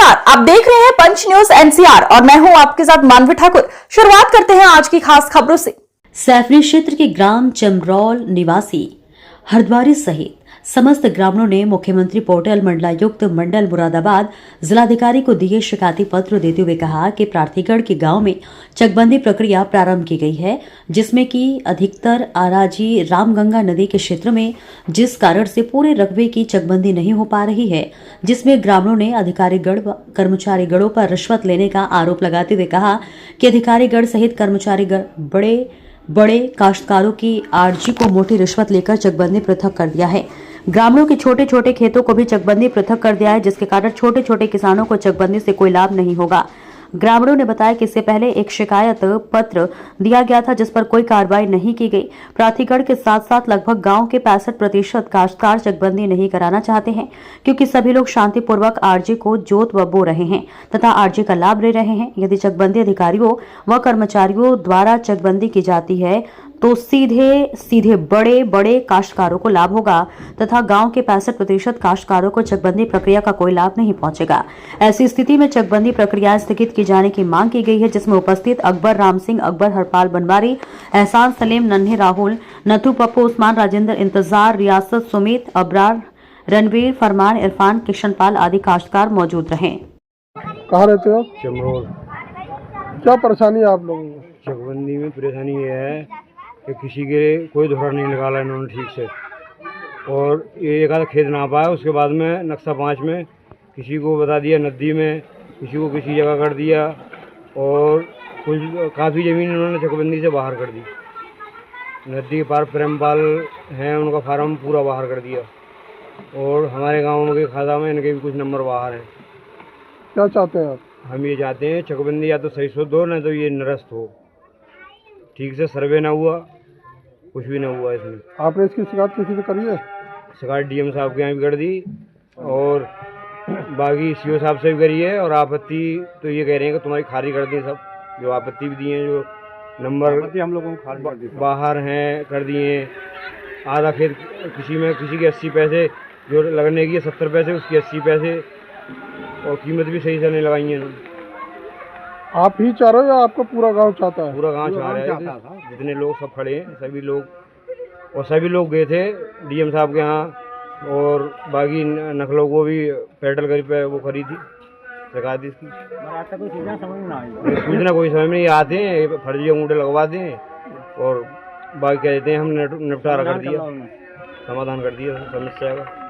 नमस्कार, आप देख रहे हैं पंच न्यूज एनसीआर और मैं हूं आपके साथ मानवी ठाकुर। शुरुआत करते हैं आज की खास खबरों से। सैफरी क्षेत्र के ग्राम चमरौल निवासी हरद्वारी सहित समस्त ग्रामीणों ने मुख्यमंत्री पोर्टल मंडलायुक्त मंडल मुरादाबाद जिलाधिकारी को दिए शिकायती पत्र देते हुए कहा कि प्रार्थीगढ़ के गांव में चकबंदी प्रक्रिया प्रारंभ की गई है, जिसमें कि अधिकतर आराजी रामगंगा नदी के क्षेत्र में जिस कारण से पूरे रकबे की चकबंदी नहीं हो पा रही है, जिसमें ग्रामीणों ने अधिकारीगढ़ व कर्मचारीगढ़ों पर रिश्वत लेने का आरोप लगाते हुए कहा कि अधिकारीगढ़ सहित कर्मचारीगढ़ बड़े काश्तकारों की आरजी को मोटी रिश्वत लेकर चकबंदी पृथक कर दिया है। ग्रामीणों के छोटे छोटे खेतों को भी चकबंदी पृथक कर दिया है, जिसके कारण छोटे छोटे किसानों को चकबंदी से कोई लाभ नहीं होगा। ग्रामीणों ने बताया कि इससे पहले एक शिकायत पत्र दिया गया था, जिस पर कोई कार्रवाई नहीं की गई। प्रार्थीगढ़ के साथ साथ लगभग गांव के 65% काश्तकार चकबंदी नहीं कराना चाहते हैं, क्योंकि सभी लोग शांतिपूर्वक आरजी को जोत व बो रहे हैं तथा आरजी का लाभ ले रहे हैं। यदि चकबंदी अधिकारियों व कर्मचारियों द्वारा चकबंदी की जाती है तो सीधे बड़े काश्तकारों को लाभ होगा तथा गांव के 65% काश्तकारों को चकबंदी प्रक्रिया का कोई लाभ नहीं पहुंचेगा। ऐसी स्थिति में चकबंदी प्रक्रिया स्थगित की जाने की मांग की गई है, जिसमें उपस्थित अकबर राम सिंह, अकबर हरपाल बनवारी, एहसान सलीम, नन्हे राहुल, नथु पप्पू, उस्मान, राजेंद्र इंतजार, रियासत, सुमित, अबरार, रणवीर, फरमान, इरफान, किशनपाल आदि काश्तकार मौजूद रहे। कहाँ रहते हो? चमरोल। क्या परेशानी है आप लोगों को? चकबंदी में परेशानी ये है कि किसी के कोई धोखा नहीं निकाला इन्होंने ठीक से, और ये एक आधा खेत ना पाया। उसके बाद में नक्शा 5 में किसी को बता दिया नदी में, किसी को किसी जगह कर दिया, और कुछ काफ़ी ज़मीन इन्होंने चकबंदी से बाहर कर दी। नदी के पार प्रेमपाल हैं, उनका फार्म पूरा बाहर कर दिया, और हमारे गाँव के खाता में इनके भी कुछ नंबर बाहर हैं। क्या चाहते हैं आप? हम ये चाहते हैं चकबंदी या तो सही से दो, नहीं तो ये निरस्त हो। ठीक से सर्वे ना हुआ, कुछ भी ना हुआ इसमें। आपने इसकी शिकायत किसी से करी है? शिकायत डीएम साहब के यहाँ भी कर दी और बाकी सीओ साहब से भी करी है। और आपत्ति तो ये कह रहे हैं कि तुम्हारी खारिज कर दी, सब जो आपत्ति भी दिए हैं, जो नंबर हम लोगों को खारिज कर दी, बाहर हैं कर दिए। आधा खेत किसी के 80 पैसे जो लगने की 70 पैसे, उसकी 80 पैसे, और कीमत भी सही से नहीं लगाई है इन्होंने। आप ही चाह रहे हो या आपको पूरा गांव चाहता है? पूरा गांव चाह रहा है, जितने लोग सब खड़े हैं सभी लोग, और सभी लोग गए थे डीएम साहब के यहाँ, और बाकी नकलों को भी पेडल पे वो करी थी शिकायत इसकी। सूचना कोई समझ में नहीं आते हैं, फर्जी अंगूठे लगवाते हैं और बाकी कह देते हैं हमने निपटारा कर दिया, समाधान कर दिया समस्या का।